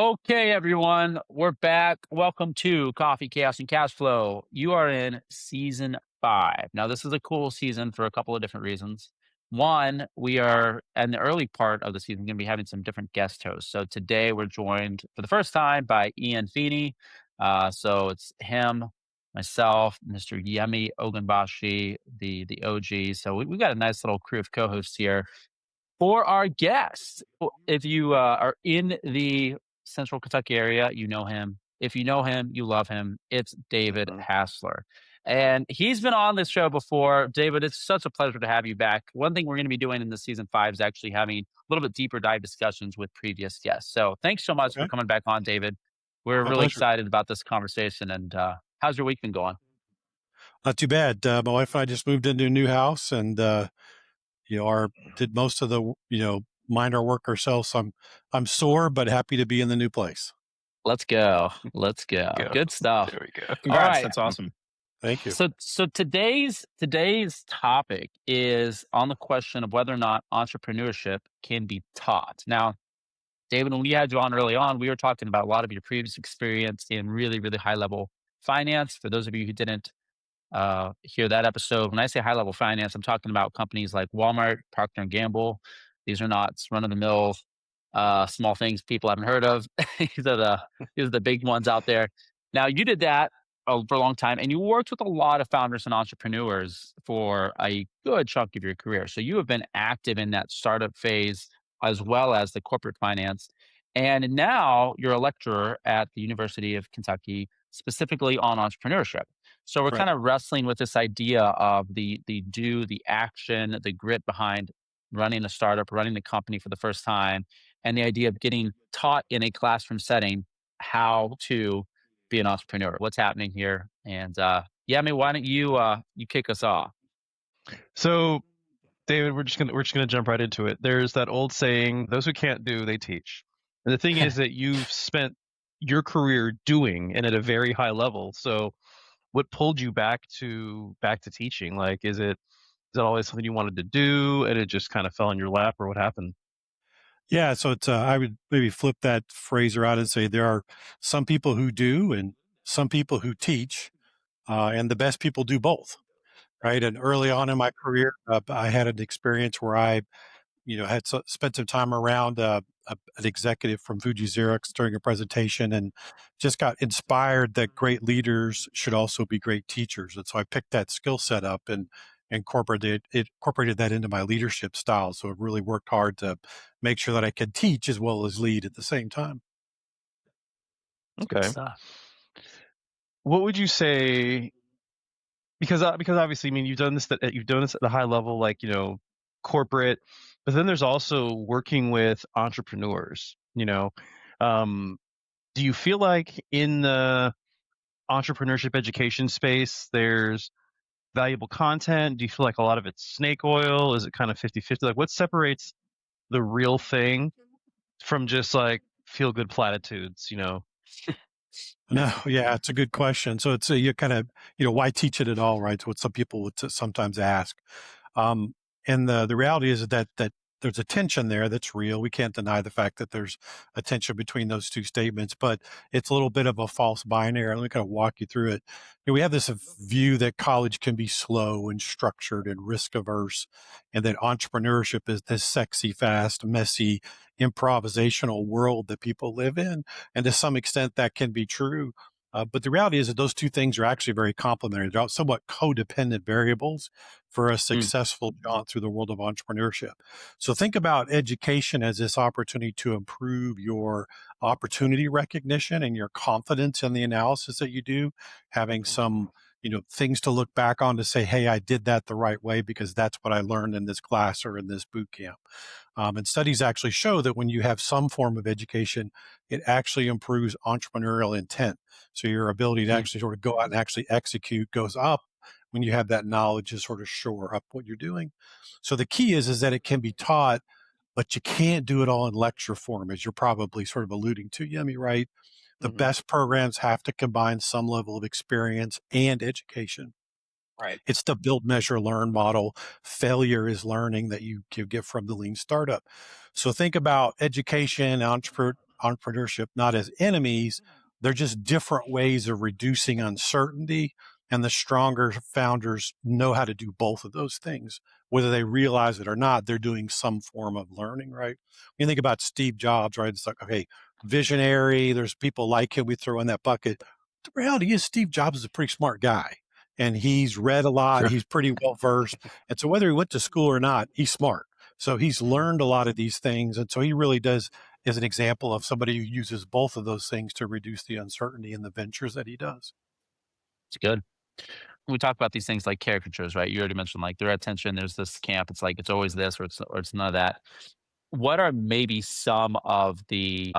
Okay, everyone, we're back. Welcome to Coffee, Chaos, and Cash Flow. You are in season 5. Now, this is a cool season for a couple of different reasons. One, we are in the early part of the season going to be having some different guest hosts. So today we're joined for the first time by Ian Feeney. So it's him, myself, Mr. Yemi Ogunbashi, the OG. So we've got a nice little crew of co-hosts here. For our guest, if you are in the Central Kentucky area, you know him. If you know him, you love him. It's David Mhm. Hasler. And he's been on this show before. David, it's such a pleasure to have you back. One thing we're going to be doing in the season 5 is actually having a little bit deeper dive discussions with previous guests. So thanks so much for Okay, coming back on, David. We're my really pleasure. excited about this conversation. And how's your week been going? Not too bad. My wife and I just moved into a new house, and our did most of the minor work ourselves. So I'm sore, but happy to be in the new place. Let's go. Let's go. Go. Good stuff. There we go. All Congrats. right. That's awesome. Thank you. So today's topic is on the question of whether or not entrepreneurship can be taught. Now, David, when we had you on early on, we were talking about a lot of your previous experience in really, really high level finance. For those of you who didn't hear that episode, when I say high level finance, I'm talking about companies like Walmart, Procter and Gamble. These are not run of the mill small things people haven't heard of. these are the these are the big ones out there. Now, you did that for a long time, and you worked with a lot of founders and entrepreneurs for a good chunk of your career. So you have been active in that startup phase as well as the corporate finance. And now you're a lecturer at the University of Kentucky, specifically on entrepreneurship. So we're Right. kind of wrestling with this idea of the action, the grit behind running a startup, running the company for the first time, and the idea of getting taught in a classroom setting how to be an entrepreneur. What's happening here? And yeah, I mean, why don't you kick us off? So, David, we're just gonna jump right into it. There's that old saying, "Those who can't do, they teach." And the thing is that you've spent your career doing and at a very high level. So, what pulled you back to teaching? Like, is it always something you wanted to do, and it just kind of fell in your lap, or what happened? Yeah. So it's I would maybe flip that phrase around and say there are some people who do and some people who teach, and the best people do both. Right. And early on in my career, I had an experience where I had spent some time around an executive from Fuji Xerox during a presentation and just got inspired that great leaders should also be great teachers. And so I picked that skill set up and incorporated that into my leadership style. So it really worked hard to make sure that I could teach as well as lead at the same time. Good Okay. stuff. What would you say? Because obviously, I mean, you've done this at the high level, like corporate, but then there's also working with entrepreneurs. Do you feel like in the entrepreneurship education space, there's valuable content? Do you feel like a lot of it's snake oil? Is it kind of 50-50? Like, what separates the real thing from just like feel good platitudes? No, yeah, it's a good question. So it's you kind of, why teach it at all, right? So what some people would sometimes ask. Um, and the reality is that there's a tension there that's real. We can't deny the fact that there's a tension between those two statements, but it's a little bit of a false binary. Let me kind of walk you through it. We have this view that college can be slow and structured and risk averse, and that entrepreneurship is this sexy, fast, messy, improvisational world that people live in. And to some extent, that can be true. But the reality is that those two things are actually very complementary. They're somewhat codependent variables for a Mm, successful jaunt through the world of entrepreneurship. So think about education as this opportunity to improve your opportunity recognition and your confidence in the analysis that you do, having some things to look back on to say, hey, I did that the right way because that's what I learned in this class or in this boot camp. And studies actually show that when you have some form of education, it actually improves entrepreneurial intent. So your ability to mm, actually sort of go out and actually execute goes up when you have that knowledge to sort of shore up what you're doing. So the key is that it can be taught, but you can't do it all in lecture form, as you're probably sort of alluding to, Yemi, right? The hmm best programs have to combine some level of experience and education. Right. It's the build, measure, learn model. Failure is learning that you get from the lean startup. So think about education, entrepreneurship not as enemies. They're just different ways of reducing uncertainty. And the stronger founders know how to do both of those things. Whether they realize it or not, they're doing some form of learning, right? When you think about Steve Jobs, right? It's like, okay, visionary, there's people like him, we throw in that bucket. The reality is Steve Jobs is a pretty smart guy and he's read a lot. Sure. He's pretty well versed. And so whether he went to school or not, he's smart. So he's learned a lot of these things. And so he really does is an example of somebody who uses both of those things to reduce the uncertainty in the ventures that he does. It's good. We talk about these things like caricatures, right? You already mentioned like their attention. There's this camp. It's like it's always this or it's none of that. What are maybe some of the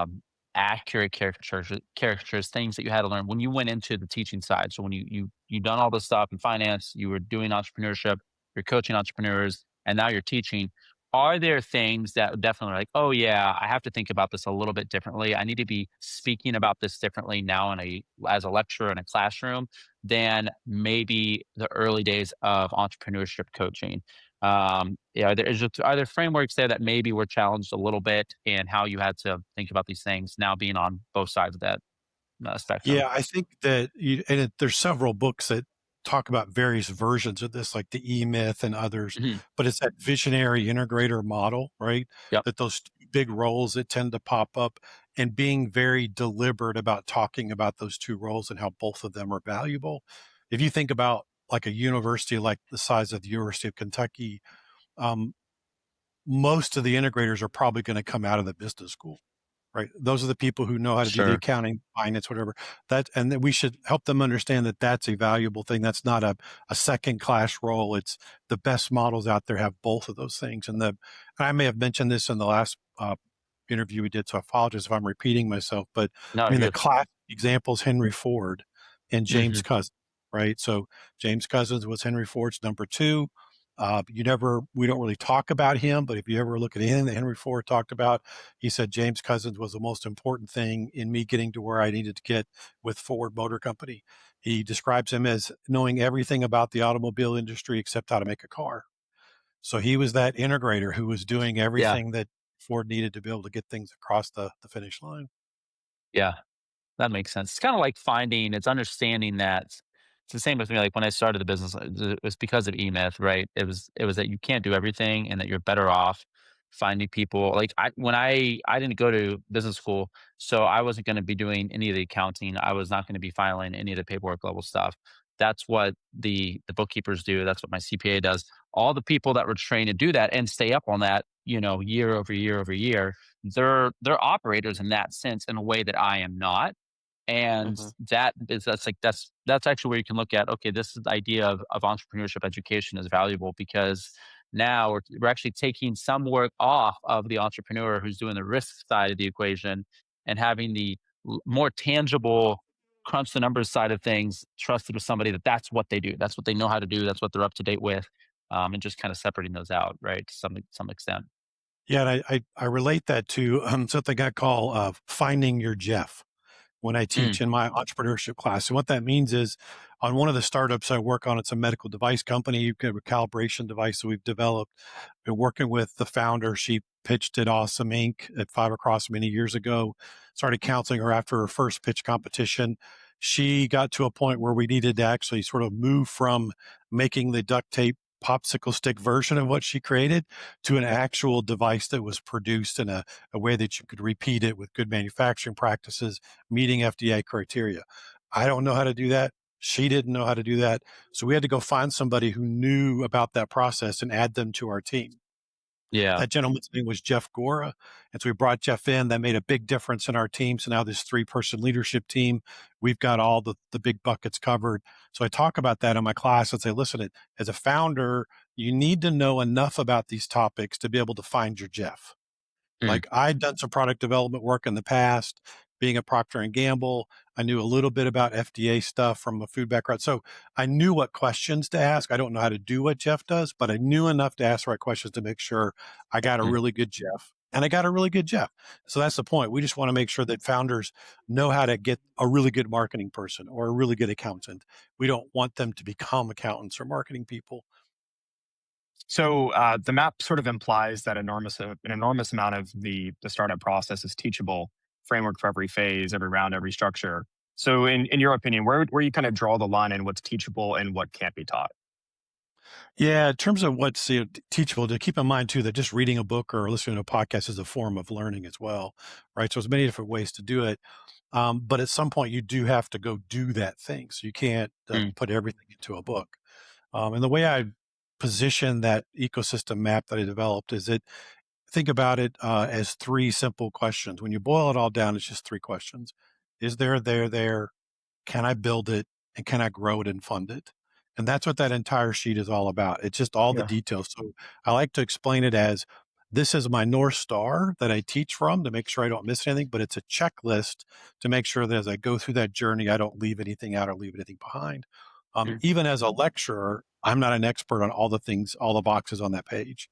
accurate caricatures, things that you had to learn when you went into the teaching side? So when you done all this stuff in finance, you were doing entrepreneurship, you're coaching entrepreneurs, and now you're teaching. Are there things that definitely are like, oh yeah, I have to think about this a little bit differently. I need to be speaking about this differently now in a as a lecturer in a classroom than maybe the early days of entrepreneurship coaching. Yeah, are there frameworks there that maybe were challenged a little bit in how you had to think about these things now being on both sides of that spectrum? Yeah, I think that there's several books that talk about various versions of this, like the E Myth and others, Hmm. but it's that visionary integrator model, right? Yep. That those two big roles that tend to pop up and being very deliberate about talking about those two roles and how both of them are valuable. If you think about like a university like the size of the University of Kentucky, um, most of the integrators are probably going to come out of the business school, right? Those are the people who know how to do the Sure. accounting, finance, whatever. And that we should help them understand that that's a valuable thing. That's not a second class role. It's the best models out there have both of those things. And I may have mentioned this in the last interview we did, so I apologize if I'm repeating myself. But No, I mean, you're the good. classic examples Henry Ford and James Hmm. Cousins, right? So James Cousins was Henry Ford's number two. We don't really talk about him, but if you ever look at anything that Henry Ford talked about, he said James Cousins was the most important thing in me getting to where I needed to get with Ford Motor Company. He describes him as knowing everything about the automobile industry except how to make a car. So he was that integrator who was doing Yeah. everything that Ford needed to be able to get things across the finish line. Yeah. That makes sense. It's kinda like it's understanding that it's the same with me, like, when I started the business, it was because of E-Myth, right? It was that you can't do everything and that you're better off finding people like, I didn't go to business school, so I wasn't gonna be doing any of the accounting, I was not gonna be filing any of the paperwork level stuff. That's what the bookkeepers do, that's what my CPA does. All the people that were trained to do that and stay up on that, year over year over year, they're operators in that sense in a way that I am not. And Mhm. that's actually where you can look at, okay, this is the idea of entrepreneurship education is valuable because now we're actually taking some work off of the entrepreneur who's doing the risk side of the equation and having the more tangible crunch the numbers side of things trusted with somebody that's what they do, that's what they know how to do, that's what they're up to date with, and just kind of separating those out, right, to some extent. Yeah, and I relate that to something I call finding your Jeff when I Mm, teach in my entrepreneurship class. And what that means is on one of the startups I work on, it's a medical device company. You've got a calibration device that we've developed. Been working with the founder. She pitched at Awesome Inc. at Five Across many years ago. Started counseling her after her first pitch competition. She got to a point where we needed to actually sort of move from making the duct tape popsicle stick version of what she created to an actual device that was produced in a way that you could repeat it with good manufacturing practices, meeting FDA criteria. I don't know how to do that. She didn't know how to do that. So we had to go find somebody who knew about that process and add them to our team. yeah. That gentleman's name was Jeff Gora. And so we brought Jeff in. That made a big difference in our team. So now this 3-person leadership team, we've got all the big buckets covered. So I talk about that in my class and say, listen, as a founder, you need to know enough about these topics to be able to find your Jeff. Mm, Like I'd done some product development work in the past, being at Procter and Gamble. I knew a little bit about FDA stuff from a food background. So I knew what questions to ask. I don't know how to do what Jeff does, but I knew enough to ask the right questions to make sure I got a mm. really good Jeff. And I got a really good Jeff. So that's the point. We just want to make sure that founders know how to get a really good marketing person or a really good accountant. We don't want them to become accountants or marketing people. So the map sort of implies that an enormous amount of the startup process is teachable. framework for every phase, every round, every structure. So in your opinion, where you kind of draw the line in what's teachable and what can't be taught? Yeah, in terms of what's teachable, to keep in mind too that just reading a book or listening to a podcast is a form of learning as well, right? So there's many different ways to do it. But at some point, you do have to go do that thing. So you can't Mm, put everything into a book. And the way I position that ecosystem map that I developed is think about it as three simple questions. When you boil it all down, it's just three questions. Is there? Can I build it? And can I grow it and fund it? And that's what that entire sheet is all about. It's just all the yeah. details. So I like to explain it as this is my North Star that I teach from to make sure I don't miss anything, but it's a checklist to make sure that as I go through that journey, I don't leave anything out or leave anything behind. Mm. Even as a lecturer, I'm not an expert on all the things, all the boxes on that page.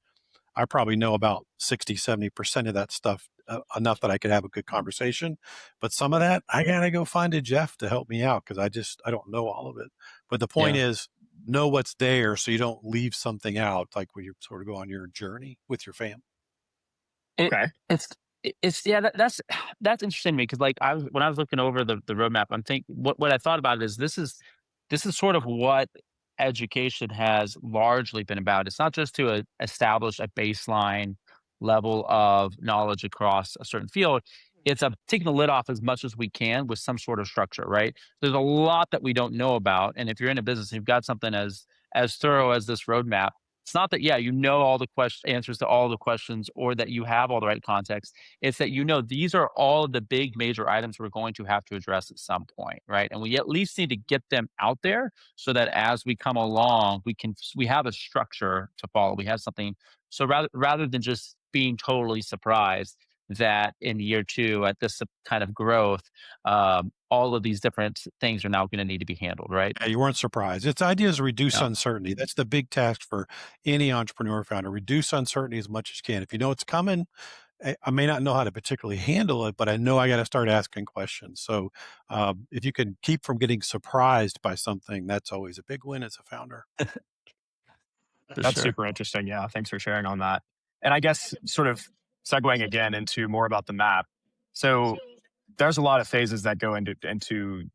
I probably know about 60, 70% of that stuff enough that I could have a good conversation. But some of that, I got to go find a Jeff to help me out because I don't know all of it. But the point Yeah. is, know what's there so you don't leave something out, like when you sort of go on your journey with your family. It Okay. it's it's yeah, that's interesting to me because like when I was looking over the roadmap, I'm thinking what I thought about is this is sort of what education has largely been about. It's not just to establish a baseline level of knowledge across a certain field. It's taking the lid off as much as we can with some sort of structure, right? There's a lot that we don't know about, and if you're in a business, and you've got something as thorough as this roadmap. It's not that, yeah, you know all the answers to all the questions or that you have all the right context. It's that you know these are all of the big major items we're going to have to address at some point, right? And we at least need to get them out there so that as we come along, we have a structure to follow. We have something. So rather than just being totally surprised that in year two at this kind of growth, all of these different things are now going to need to be handled, right? Yeah, you weren't surprised. Its idea is reduce Yeah. uncertainty. That's the big task for any entrepreneur founder. Reduce uncertainty as much as you can. If you know it's coming, I may not know how to particularly handle it, but I know I got to start asking questions. So if you can keep from getting surprised by something, that's always a big win as a founder. For That's sure. super interesting. Yeah, thanks for sharing on that. And I guess sort of segueing again into more about the map. So there's a lot of phases that go into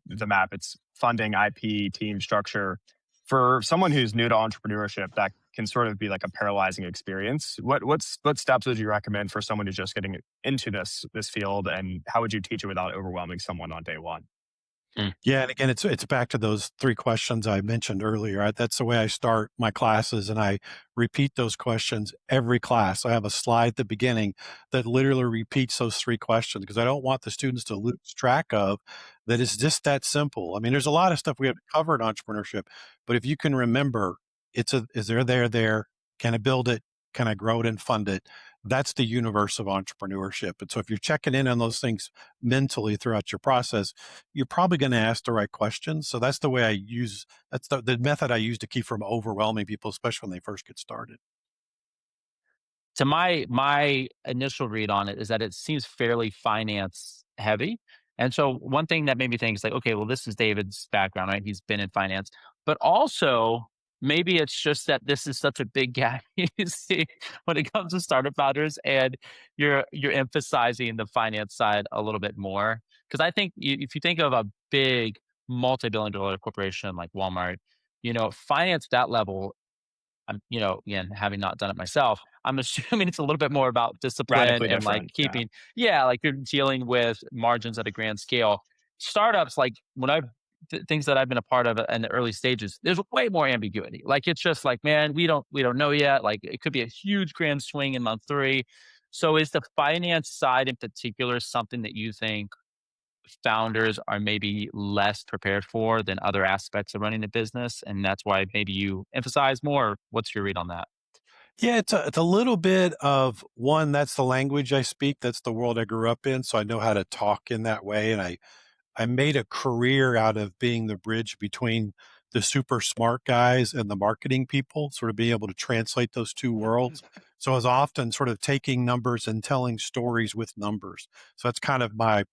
the map. It's funding, IP, team structure. For someone who's new to entrepreneurship, that can sort of be like a paralyzing experience. What steps would you recommend for someone who's just getting into this field, and how would you teach it without overwhelming someone on day one? Mm. Yeah, and again, it's back to those three questions I mentioned earlier. That's the way I start my classes, and I repeat those questions every class. I have a slide at the beginning that literally repeats those three questions because I don't want the students to lose track of that. It's just that simple. I mean, there's a lot of stuff we have to cover in entrepreneurship, but if you can remember, is there? Can I build it? Can I grow it and fund it? That's the universe of entrepreneurship. And so if you're checking in on those things mentally throughout your process, you're probably going to ask the right questions. So that's the way that's the method I use to keep from overwhelming people, especially when they first get started. To my initial read on it is that it seems fairly finance heavy. And so one thing that made me think is like, okay, well, this is David's background, right? He's been in finance, but also maybe it's just that this is such a big gap you see when it comes to startup founders, and you're emphasizing the finance side a little bit more. Because I think if you think of a big multi-billion-dollar corporation like Walmart, finance at that level, again, having not done it myself, I'm assuming it's a little bit more about discipline Radically and like different. Yeah. keeping, yeah, like you're dealing with margins at a grand scale. Startups, like when things that I've been a part of in the early stages, there's way more ambiguity. Like it's just like, man, we don't know yet. Like it could be a huge grand swing in month three. So is the finance side in particular something that you think founders are maybe less prepared for than other aspects of running a business, and that's why maybe you emphasize more? What's your read on that? Yeah, it's a little bit of one. That's the language I speak. That's the world I grew up in. So I know how to talk in that way. And I made a career out of being the bridge between the super smart guys and the marketing people, sort of being able to translate those two worlds. So I was often sort of taking numbers and telling stories with numbers. So that's kind of my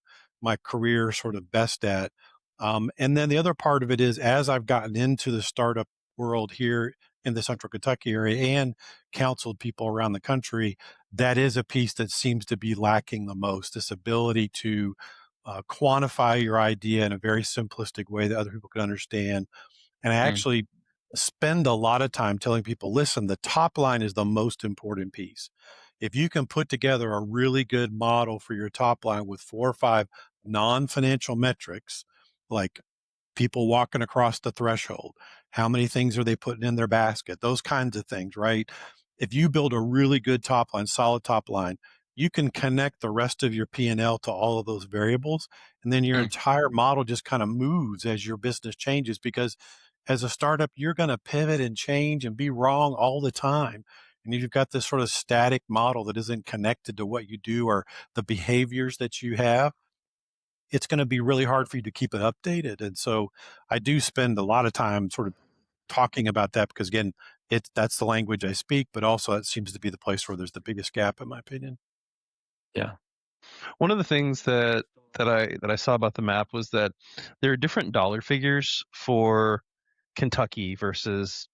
career sort of best at. And then the other part of it is as I've gotten into the startup world here in the central Kentucky area and counseled people around the country, that is a piece that seems to be lacking the most, this ability to quantify your idea in a very simplistic way that other people can understand. And I Mm, actually spend a lot of time telling people, listen, the top line is the most important piece. If you can put together a really good model for your top line with 4 or 5 non-financial metrics, like people walking across the threshold, how many things are they putting in their basket, those kinds of things, right? If you build a really good top line, solid top line, you can connect the rest of your P&L to all of those variables. And then your mm, entire model just kind of moves as your business changes, because as a startup, you're going to pivot and change and be wrong all the time. And if you've got this sort of static model that isn't connected to what you do or the behaviors that you have, it's going to be really hard for you to keep it updated. And so I do spend a lot of time sort of talking about that, because again, that's the language I speak, but also it seems to be the place where there's the biggest gap, in my opinion. yeah. One of the things that I saw about the map was that there are different dollar figures for Kentucky versus,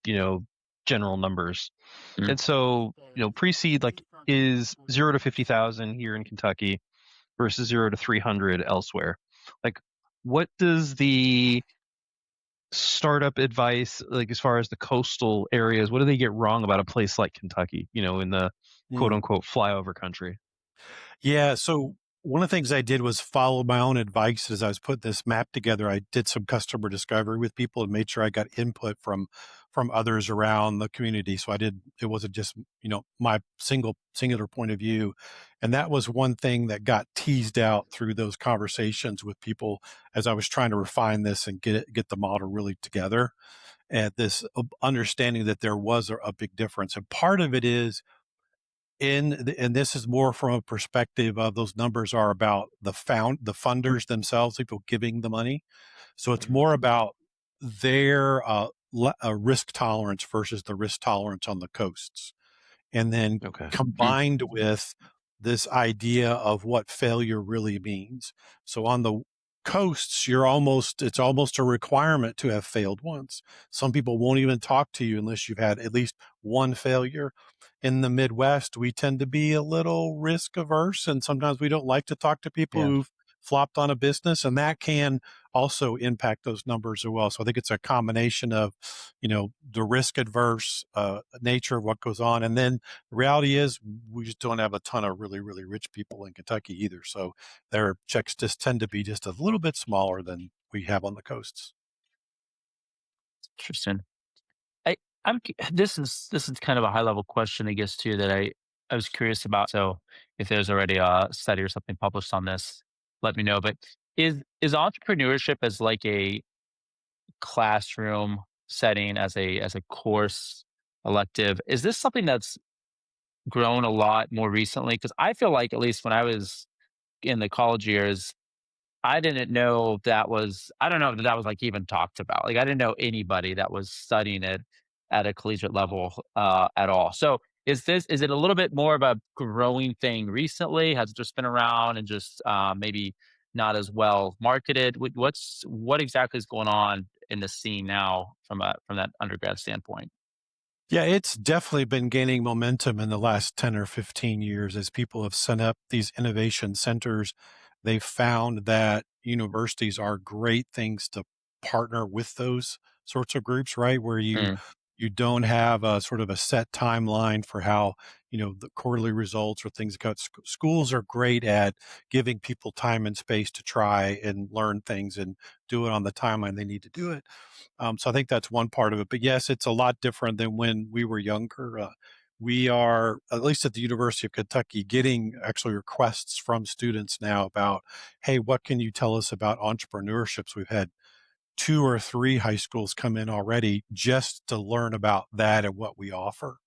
general numbers. Mm. And so, pre-seed like is 0 to 50,000 here in Kentucky versus 0 to 300 elsewhere. Like, what does the startup advice, like as far as the coastal areas, what do they get wrong about a place like Kentucky, in the quote Mm. unquote flyover country? Yeah. So one of the things I did was follow my own advice as I was putting this map together. I did some customer discovery with people and made sure I got input from others around the community. So it wasn't just, my singular point of view. And that was one thing that got teased out through those conversations with people as I was trying to refine this and get the model really together. And this understanding that there was a big difference. And part of it is, and this is more from a perspective of those numbers are about the funders themselves, people giving the money. So it's more about their risk tolerance versus the risk tolerance on the coasts, and then Okay. Mm, combined with this idea of what failure really means. So on the coasts, it's almost a requirement to have failed once. Some people won't even talk to you unless you've had at least one failure. In the Midwest, we tend to be a little risk averse, and sometimes we don't like to talk to people Yeah. who've flopped on a business, and that can also impact those numbers as well. So I think it's a combination of, the risk adverse nature of what goes on, and then the reality is we just don't have a ton of really, really rich people in Kentucky either. So their checks just tend to be just a little bit smaller than we have on the coasts. interesting. I this is kind of a high level question, I guess, too, that I was curious about. So if there's already a study or something published on this, let me know. But is entrepreneurship as like a classroom setting, as a course elective? Is this something that's grown a lot more recently? Because I feel like, at least when I was in the college years, I don't know that that was, like, even talked about. Like, I didn't know anybody that was studying it at a collegiate level, at all. So, is it a little bit more of a growing thing recently? Has it just been around and just, maybe not as well marketed? What exactly is going on in the scene now from that undergrad standpoint? Yeah, it's definitely been gaining momentum in the last 10 or 15 years as people have set up these innovation centers. They've found that universities are great things to partner with those sorts of groups, right? Where Mm, you don't have a sort of a set timeline for how, the quarterly results or things go. Schools are great at giving people time and space to try and learn things and do it on the timeline they need to do it. So I think that's one part of it. But yes, it's a lot different than when we were younger. We are, at least at the University of Kentucky, getting actually requests from students now about, hey, what can you tell us about entrepreneurships? We've had 2 or 3 high schools come in already just to learn about that and what we offer.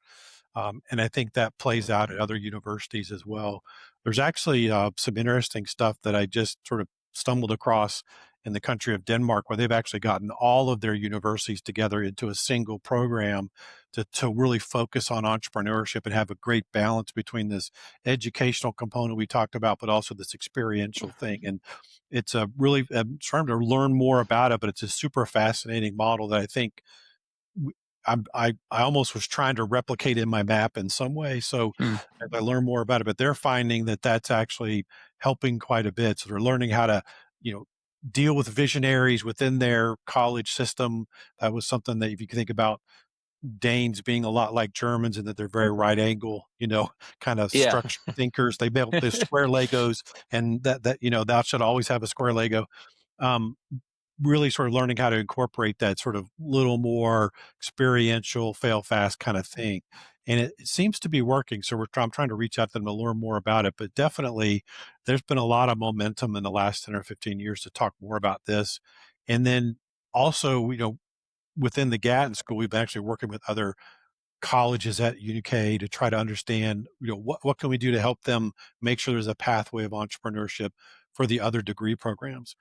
And I think that plays out at other universities as well. There's actually some interesting stuff that I just sort of stumbled across in the country of Denmark, where they've actually gotten all of their universities together into a single program to really focus on entrepreneurship and have a great balance between this educational component we talked about, but also this experiential thing. And it's a really, I'm trying to learn more about it, but it's a super fascinating model that I think I almost was trying to replicate in my map in some way. So Hmm. as I learn more about it, but they're finding that that's actually helping quite a bit. So they're learning how to, you know, deal with visionaries within their college system. That was something that if you think about Danes being a lot like Germans in that they're very right angle, kind of Yeah. structured thinkers. They built this square Legos, and thou should always have a square Lego. Um, really sort of learning how to incorporate that sort of little more experiential, fail fast kind of thing. And it seems to be working. So I'm trying to reach out to them to learn more about it. But definitely, there's been a lot of momentum in the last 10 or 15 years to talk more about this. And then also, within the Gatton School, we've been actually working with other colleges at UK to try to understand, what can we do to help them make sure there's a pathway of entrepreneurship for the other degree programs.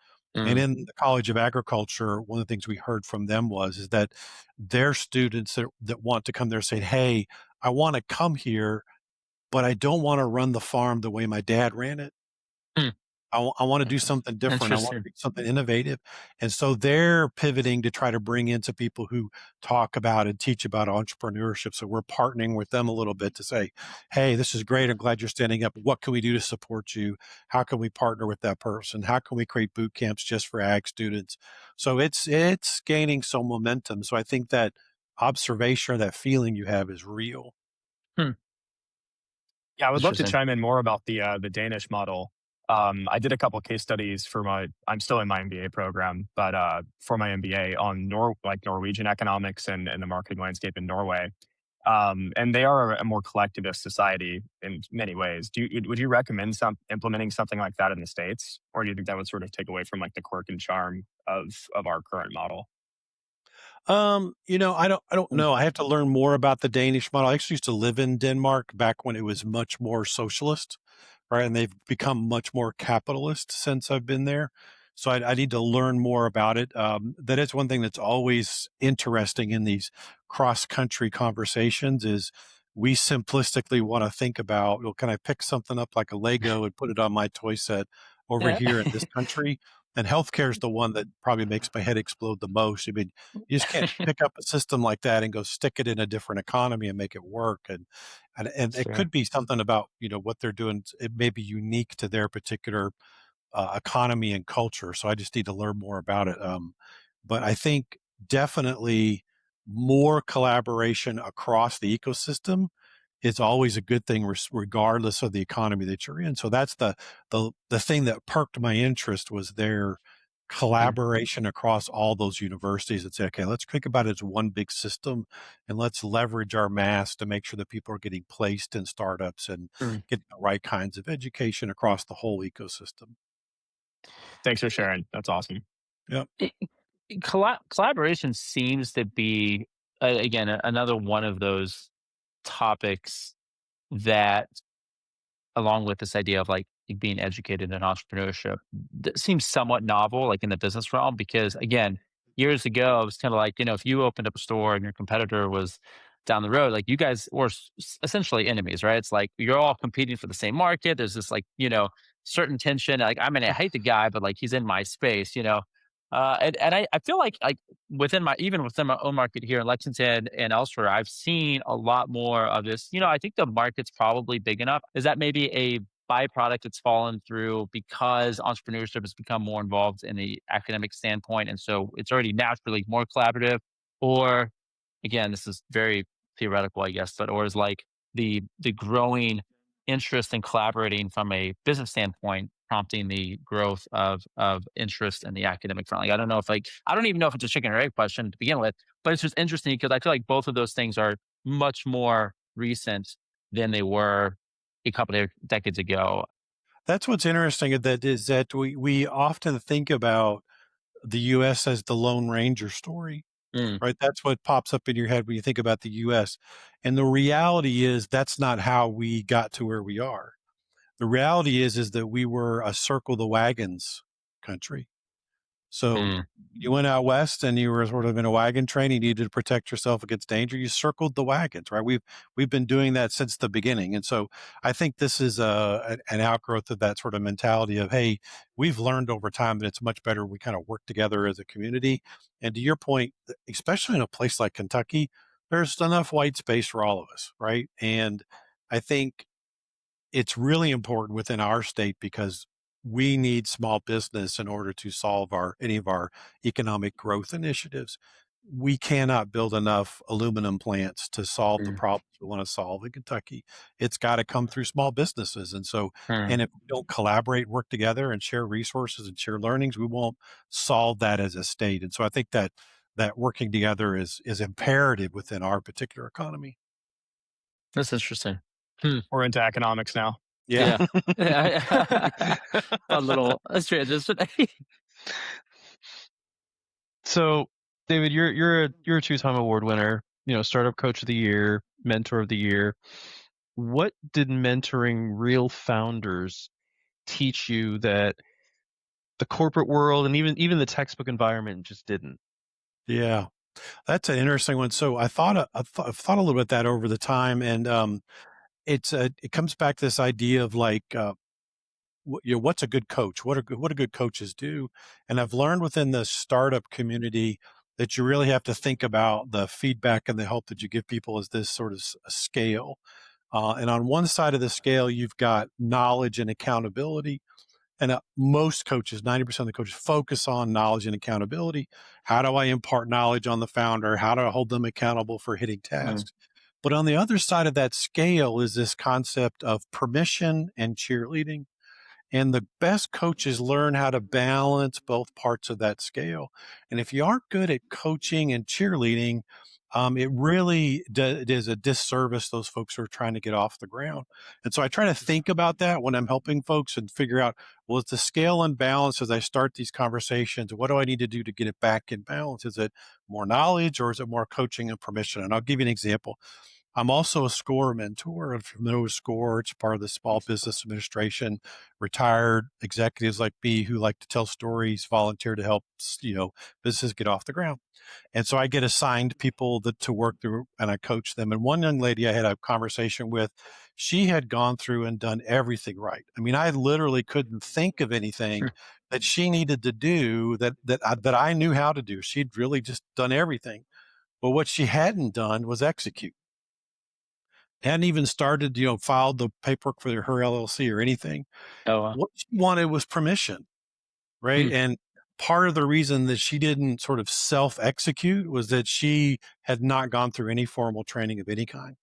And Mm. in the College of Agriculture, one of the things we heard from them is that their students that want to come there saying, hey, I want to come here, but I don't want to run the farm the way my dad ran it. Hmm. I want to do something different. I want to Interesting. do something innovative. And so they're pivoting to try to bring into people who talk about and teach about entrepreneurship. So we're partnering with them a little bit to say, hey, this is great. I'm glad you're standing up. What can we do to support you? How can we partner with that person? How can we create boot camps just for ag students? So it's gaining some momentum. So I think that observation or that feeling you have is real. Hmm. Yeah, I would love to Interesting. chime in more about the Danish model. I did a couple case studies for I'm still in my MBA program, but for my MBA on Norwegian economics and the marketing landscape in Norway. And they are a more collectivist society in many ways. Would you recommend implementing something like that in the States, or do you think that would sort of take away from like the quirk and charm of our current model? I don't Hmm. know. I have to learn more about the Danish model. I actually used to live in Denmark back when it was much more socialist, right? And they've become much more capitalist since I've been there. So I need to learn more about it. That is one thing that's always interesting in these cross country conversations is we simplistically want to think about, well, can I pick something up like a Lego and put it on my toy set over Yeah. here in this country? And healthcare is the one that probably makes my head explode the most. I mean, you just can't pick up a system like that and go stick it in a different economy and make it work. And it Sure. could be something about, what they're doing. It may be unique to their particular economy and culture. So I just need to learn more about it. But I think definitely more collaboration across the ecosystem is always a good thing, regardless of the economy that you're in. So that's the thing that perked my interest was their Hmm. collaboration across all those universities and say, okay, let's think about it as one big system and let's leverage our mass to make sure that people are getting placed in startups and Hmm. getting the right kinds of education across the whole ecosystem. Thanks for sharing. That's awesome. Yep. Collaboration seems to be again another one of those topics that, along with this idea of like being educated in entrepreneurship, that seems somewhat novel, like in the business realm. Because again, years ago, it was kind of like, if you opened up a store and your competitor was down the road, like you guys were essentially enemies, right? It's like you're all competing for the same market. There's this like, certain tension. Like, I mean, I hate the guy, but like he's in my space, and I feel like even within my own market here in Lexington and elsewhere, I've seen a lot more of this. I think the market's probably big enough. Is that maybe a byproduct that's fallen through because entrepreneurship has become more involved in the academic standpoint, and so it's already naturally more collaborative? Or again, this is very theoretical, I guess, but or is like the growing interest in collaborating from a business standpoint prompting the growth of interest in the academic front? Like, I don't even know if it's a chicken or egg question to begin with, but it's just interesting because I feel like both of those things are much more recent than they were a couple of decades ago. That's what's interesting, that we often think about the US as the Lone Ranger story, Mm. right? That's what pops up in your head when you think about the US. And the reality is that's not how we got to where we are. The reality is that we were a circle the wagons country. So Mm. you went out west and you were sort of in a wagon train. You needed to protect yourself against danger. You circled the wagons, right? We've been doing that since the beginning, and so I think this is an outgrowth of that sort of mentality of, hey, we've learned over time that it's much better we kind of work together as a community. And to your point, especially in a place like Kentucky, there's enough white space for all of us, right? And I think it's really important within our state because we need small business in order to solve any of our economic growth initiatives. We cannot build enough aluminum plants to solve the Mm, problems we want to solve in Kentucky. It's got to come through small businesses. And so, mm. and if we don't collaborate, work together and share resources and share learnings, we won't solve that as a state. And so I think that working together is imperative within our particular economy. That's interesting. Hmm. We're into economics now. Yeah. Yeah. Fun little transition. So, David, you're a two-time award winner. Startup Coach of the Year, Mentor of the Year. What did mentoring real founders teach you that the corporate world and even the textbook environment just didn't? Yeah. That's an interesting one. So I've thought a little bit that over the time, and it comes back to this idea of like what's a good coach? What do good coaches do? And I've learned within the startup community that you really have to think about the feedback and the help that you give people as this sort of a scale. And on one side of the scale, you've got knowledge and accountability. And most coaches, 90% of the coaches, focus on knowledge and accountability. How do I impart knowledge on the founder? How do I hold them accountable for hitting Mm. tasks? But on the other side of that scale is this concept of permission and cheerleading. And the best coaches learn how to balance both parts of that scale. And if you aren't good at coaching and cheerleading, it really is a disservice those folks who are trying to get off the ground. And so I try to think about that when I'm helping folks and figure out, well, is the scale unbalanced as I start these conversations? What do I need to do to get it back in balance? Is it more knowledge or is it more coaching and permission? And I'll give you an example. I'm also a SCORE mentor. If you're familiar with SCORE, it's part of the Small Business Administration. Retired executives like me who like to tell stories, volunteer to help, businesses get off the ground. And so I get assigned people to work through and I coach them. And one young lady I had a conversation with, she had gone through and done everything right. I mean, I literally couldn't think of anything that she needed to do that I knew how to do. She'd really just done everything. But what she hadn't done was execute. Hadn't even started, filed the paperwork for her LLC or anything. Oh, wow. What she wanted was permission, right? Hmm. And part of the reason that she didn't sort of self-execute was that she had not gone through any formal training of any kind.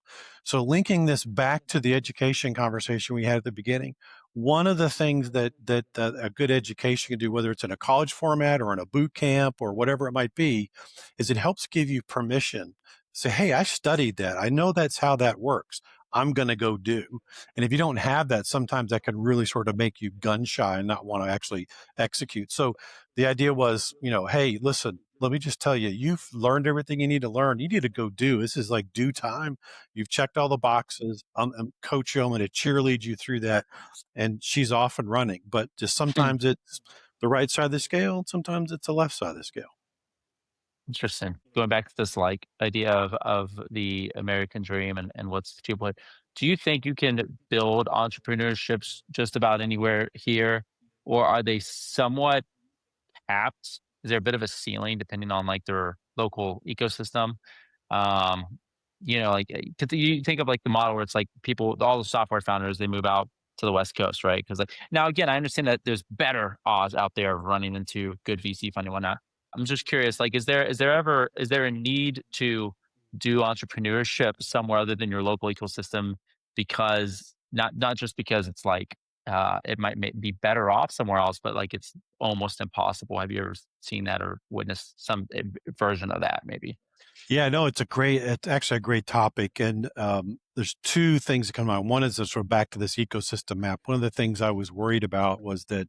So linking this back to the education conversation we had at the beginning, one of the things that a good education can do, whether it's in a college format or in a boot camp or whatever it might be, is it helps give you permission. Say, hey, I studied that. I know that's how that works. I'm going to go do. And if you don't have that, sometimes that can really sort of make you gun shy and not want to actually execute. So the idea was, hey, listen, let me just tell you, you've learned everything you need to learn. You need to go do. This is like due time. You've checked all the boxes. I'm coach you. I'm going to cheerlead you through that. And she's off and running. But just Hmm. sometimes it's the right side of the scale. And sometimes it's the left side of the scale. Interesting. Going back to this like idea of the American dream and what's achievable. Do you think you can build entrepreneurships just about anywhere here, or are they somewhat capped? Is there a bit of a ceiling depending on like their local ecosystem? Um, like 'cause you think of like the model where it's like people, all the software founders, they move out to the West Coast, right? Because like now again, I understand that there's better odds out there of running into good VC funding and whatnot. I'm just curious, like, is there a need to do entrepreneurship somewhere other than your local ecosystem? Because not just because it's like it might be better off somewhere else, but like it's almost impossible. Have you ever seen that or witnessed some version of that? Maybe. Yeah, no, it's actually a great topic. And there's two things that come to mind. One is sort of back to this ecosystem map. One of the things I was worried about was that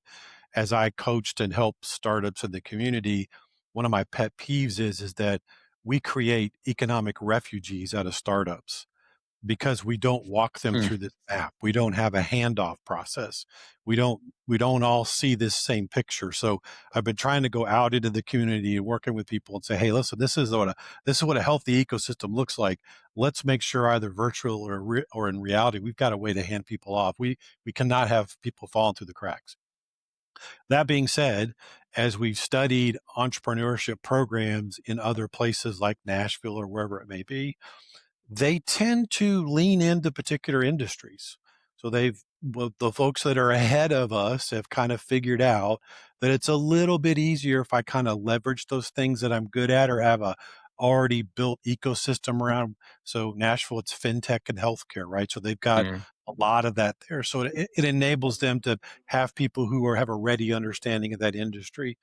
as I coached and helped startups in the community, one of my pet peeves is that we create economic refugees out of startups because we don't walk them Hmm. through this map. We don't have a handoff process. We don't all see this same picture. So I've been trying to go out into the community and working with people and say, hey, listen, this is what a healthy ecosystem looks like. Let's make sure either virtual or in reality, we've got a way to hand people off. We cannot have people falling through the cracks. That being said, as we've studied entrepreneurship programs in other places like Nashville or wherever it may be, they tend to lean into particular industries. So the folks that are ahead of us have kind of figured out that it's a little bit easier if I kind of leverage those things that I'm good at or have a already built ecosystem around. So Nashville, it's fintech and healthcare, right? So they've got Mm. a lot of that there. So it enables them to have people who have a ready understanding of that industry.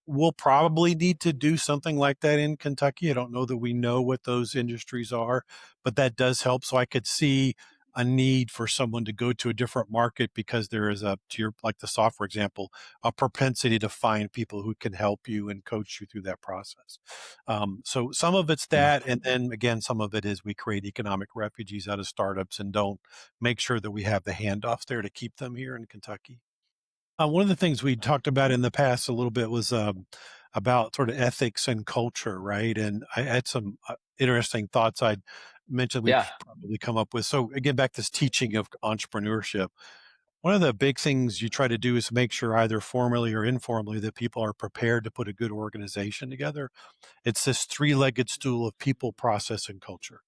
We'll probably need to do something like that in Kentucky. I don't know that we know what those industries are, but that does help. So I could see a need for someone to go to a different market because there is like the software example, a propensity to find people who can help you and coach you through that process. So some of it's Mm. that. And then again, some of it is we create economic refugees out of startups and don't make sure that we have the handoffs there to keep them here in Kentucky. One of the things we talked about in the past a little bit was about sort of ethics and culture, right? And I had some interesting thoughts I'd mentioned we Yeah. could probably come up with. So again, back to this teaching of entrepreneurship. One of the big things you try to do is make sure either formally or informally that people are prepared to put a good organization together. It's this three-legged stool of people, process, and culture.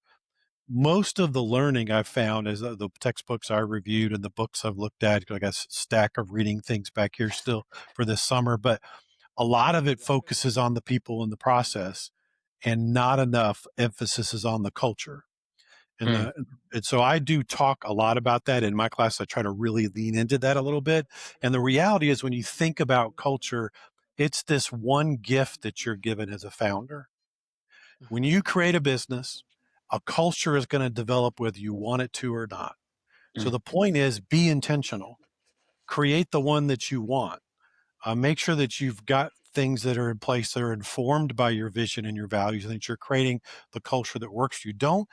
Most of the learning I've found is the textbooks I reviewed and the books I've looked at. I got a stack of reading things back here still for this summer, but a lot of it focuses on the people and the process, and not enough emphasis is on the culture. And Mm. the and so I do talk a lot about that in my class. I try to really lean into that a little bit. And the reality is, when you think about culture, it's this one gift that you're given as a founder. When you create a business, a culture is going to develop whether you want it to or not. So Mm. the point is, be intentional. Create the one that you want. Make sure that you've got things that are in place that are informed by your vision and your values, and that you're creating the culture that works for you. Don't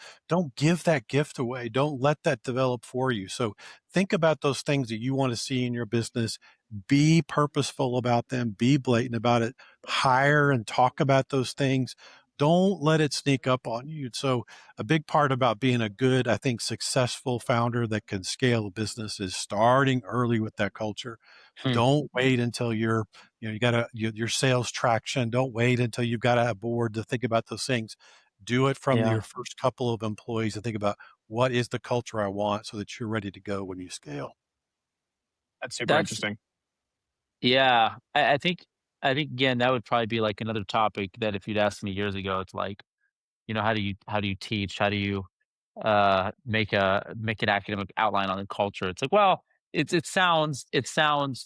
give that gift away. Don't let that develop for you. So think about those things that you want to see in your business. Be purposeful about them. Be blatant about it. Hire and talk about those things. Don't let it sneak up on you. So a big part about being a good, I think, successful founder that can scale a business is starting early with that culture. Mm. Don't wait until you got your sales traction. Don't wait until you've got a board to think about those things. Do it from Yeah. your first couple of employees and think about what is the culture I want so that you're ready to go when you scale. That's super That's interesting. yeah. I think again that would probably be like another topic that if you'd asked me years ago, it's like, how do you teach? How do you make an academic outline on the culture? It's like, well, it sounds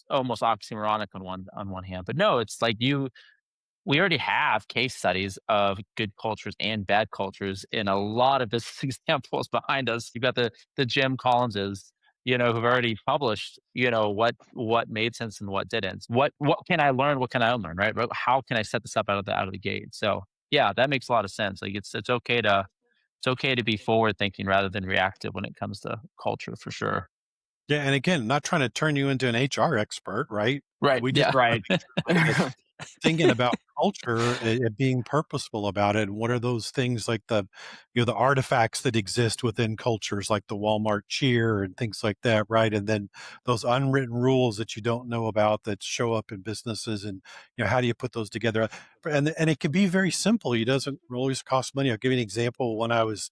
almost oxymoronic on one hand, but no, it's like we already have case studies of good cultures and bad cultures in a lot of business examples behind us. You've got the Jim Collinses, who've already published, what made sense and what didn't. What can I learn? What can I unlearn? Right? How can I set this up out of the gate? So yeah, that makes a lot of sense. Like it's okay to be forward thinking rather than reactive when it comes to culture for sure. Yeah, and again, not trying to turn you into an HR expert, right? Right. We just Yeah. want to Right. make sure, right, that thinking about culture and being purposeful about it. And what are those things like the artifacts that exist within cultures like the Walmart cheer and things like that, right? And then those unwritten rules that you don't know about that show up in businesses, and how do you put those together? And it can be very simple. It doesn't always cost money. I'll give you an example. When I was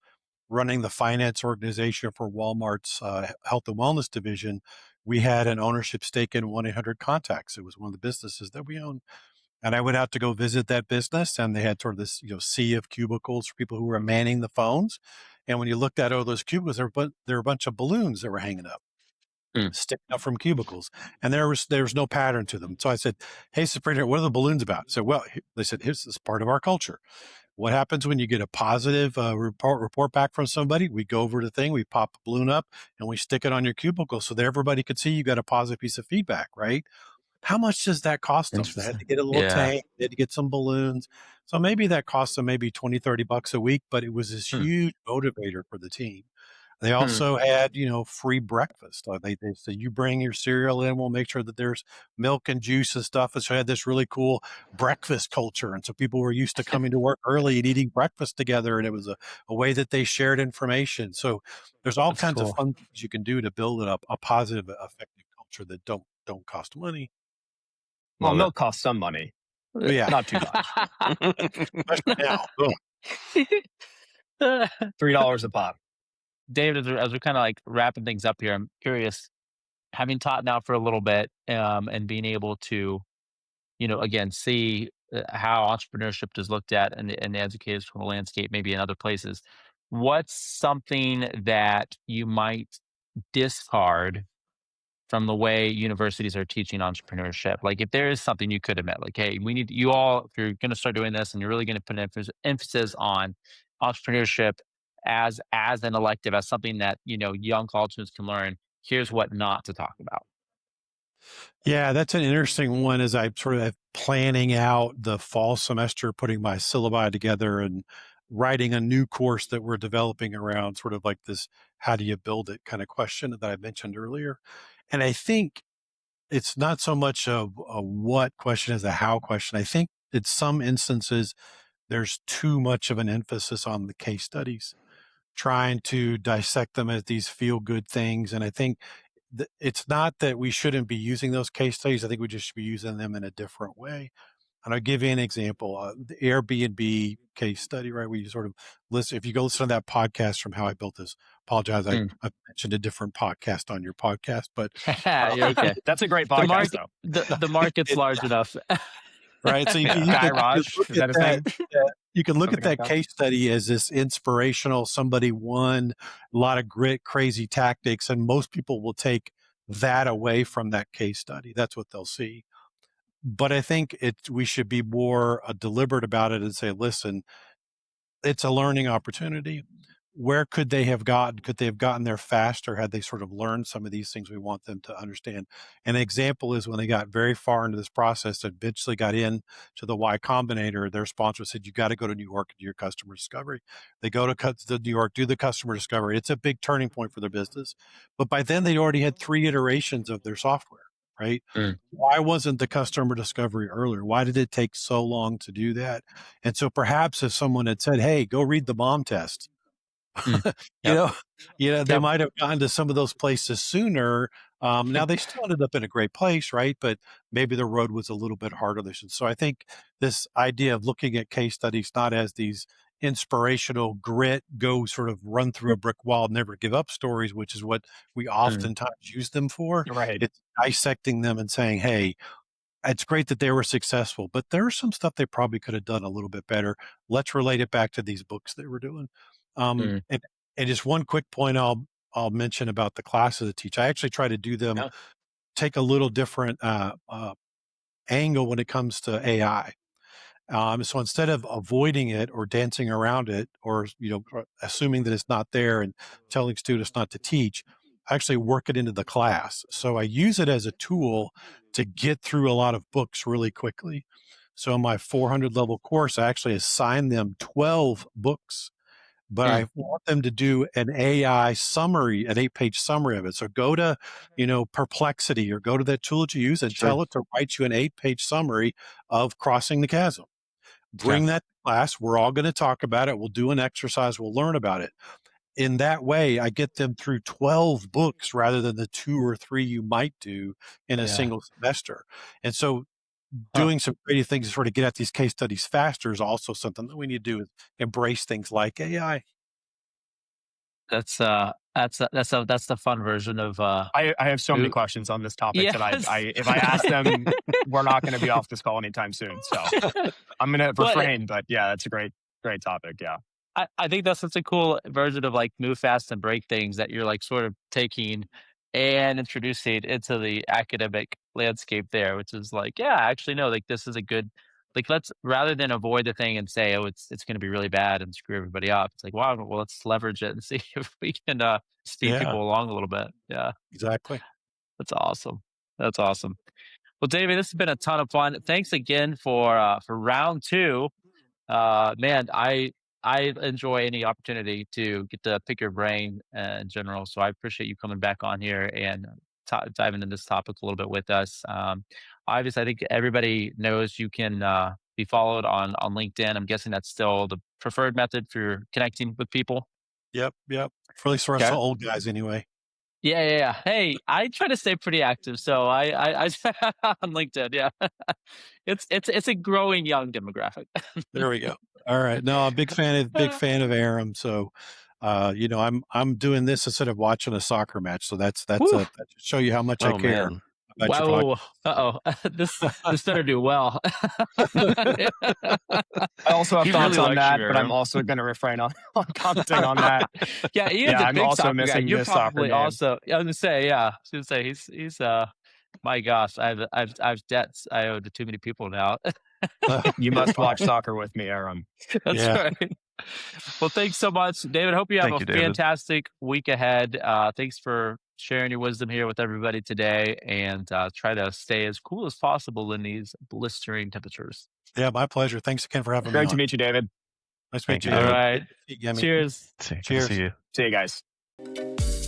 running the finance organization for Walmart's health and wellness division, we had an ownership stake in 1-800 Contacts. It was one of the businesses that we owned. And I went out to go visit that business, and they had sort of this, sea of cubicles for people who were manning the phones. And when you looked at all those cubicles, there were a bunch of balloons that were hanging up, Mm. sticking up from cubicles, and there was no pattern to them. So I said, "Hey, Superintendent, what are the balloons about?" So, well, they said, "Here's this part of our culture. What happens when you get a positive report back from somebody? We go over the thing, we pop a balloon up, and we stick it on your cubicle so that everybody could see you got a positive piece of feedback, right?" How much does that cost them? They had Interesting. to get a little Yeah. tank, they had to get some balloons. So maybe that cost them maybe 20, $30 a week, but it was this Hmm. huge motivator for the team. They Hmm. also had, free breakfast. They said, "You bring your cereal in, we'll make sure that there's milk and juice and stuff." And so I had this really cool breakfast culture. And so people were used to coming to work early and eating breakfast together. And it was a way that they shared information. So there's all That's kinds of cool. fun things you can do to build a positive, effective culture that don't cost money. Well, Love milk costs some money, Yeah, not too much. especially now. Ugh. $3 a pop. David, as we're kind of like wrapping things up here, I'm curious, having taught now for a little bit, and being able to, again, see how entrepreneurship is looked at in the educational landscape, maybe in other places. What's something that you might discard from the way universities are teaching entrepreneurship? Like, if there is something you could admit, like, hey, we need you all, if you're going to start doing this and you're really going to put emphasis on entrepreneurship as an elective, as something that young college students can learn. Here's what not to talk about. Yeah, that's an interesting one as I sort of planning out the fall semester, putting my syllabi together and writing a new course that we're developing around sort of like this, how do you build it kind of question that I mentioned earlier. And I think it's not so much a what question as a how question. I think in some instances, there's too much of an emphasis on the case studies, trying to dissect them as these feel good things. And I think it's not that we shouldn't be using those case studies. I think we just should be using them in a different way. And I'll give you an example. The Airbnb case study, right? Where you sort of listen, if you go listen to that podcast from How I Built This, apologize, I mentioned a different podcast on your podcast, but You're okay. That's a great The podcast, market, though. the market's large enough. right. So Yeah. you Guy could Raj, look is at that his that. name? You can look at Something like that that. case study as this inspirational, somebody won, a lot of grit, crazy tactics, and most people will take that away from that case study. That's what they'll see. But I think we should be more deliberate about it and say, listen, it's a learning opportunity. Where could they have gotten? Could they have gotten there faster had they sort of learned some of these things we want them to understand? An example is when they got very far into this process and eventually got in to the Y Combinator, their sponsor said, you got to go to New York and do your customer discovery. They go to New York, do the customer discovery. It's a big turning point for their business. But by then they'd already had 3 iterations of their software, right? Why wasn't the customer discovery earlier? Why did it take so long to do that? And so perhaps if someone had said, hey, go read the mom test, Mm. you Yep. know, they Yep. might have gotten to some of those places sooner. Now they still ended up in a great place, right? But maybe the road was a little bit harder. So I think this idea of looking at case studies not as these inspirational grit, go sort of run through a brick wall, never give up stories, which is what we oftentimes use them for. Right. It's dissecting them and saying, hey, it's great that they were successful, but there's some stuff they probably could have done a little bit better. Let's relate it back to these books they were doing. Um, Mm. and, and just one quick point I'll mention about the classes I teach. I actually try to do them, Yeah. take a little different angle when it comes to AI. So instead of avoiding it or dancing around it or assuming that it's not there and telling students not to teach, I actually work it into the class. So I use it as a tool to get through a lot of books really quickly. So in my 400 level course, I actually assign them 12 books, but Mm. I want them to do an AI summary, an 8-page summary of it. So go to, Perplexity or go to that tool that you use and Sure. tell it to write you an 8-page summary of Crossing the Chasm. Okay. Bring that to class. We're all going to talk about it. We'll do an exercise. We'll learn about it. In that way, I get them through 12 books rather than the 2 or 3 you might do in a Yeah. single semester. And so Huh. doing some creative things to sort of get at these case studies faster is also something that we need to do is embrace things like AI. That's the fun version of I have so many Ooh. questions on this topic that Yes. if I ask them, we're not going to be off this call anytime soon. So I'm going to Well, refrain. But yeah, that's a great topic. Yeah. I think that's such a cool version of like move fast and break things that you're like sort of taking and introducing into the academic landscape there, which is like, yeah, actually no, like this is a good, like, let's, rather than avoid the thing and say, oh, it's going to be really bad and screw everybody up. It's like, wow, well, let's leverage it and see if we can speed Yeah, people along a little bit. Yeah, exactly. that's awesome. That's awesome. Well, David, this has been a ton of fun. Thanks again for round two. Man, I enjoy any opportunity to get to pick your brain in general. So I appreciate you coming back on here and diving into this topic a little bit with us. Obviously, I think everybody knows you can be followed on LinkedIn. I'm guessing that's still the preferred method for connecting with people. Yep. For at least for us Okay. old guys anyway. Yeah. Hey, I try to stay pretty active, so I on LinkedIn. Yeah, it's a growing young demographic. There we go. All right. No, I'm a big fan of Aram. So, I'm doing this instead of watching a soccer match. So that should show you how much I Oh care man. about your Whoa. podcast. This better do well. I also have He thoughts really on likes you, that, but I'm Aram. also going to refrain on commenting on that. Yeah, Ian's Yeah, a I'm big also soccer guy. missing You're this soccer probably game. also. I was gonna say, yeah. I was gonna say he's my gosh, I've debts I owe to too many people now. You must watch soccer with me, Aram. That's Yeah. right. Well, thanks so much, David. Hope you have Thank a you, David. fantastic week ahead. Thanks for sharing your wisdom here with everybody today, and try to stay as cool as possible in these blistering temperatures. Yeah, my pleasure. Thanks again for having me Great to on. meet you, David. Nice to meet Thank you, you, All David. David. right. Good to see you, Yemi. Cheers. Good to Cheers. see you. See you guys.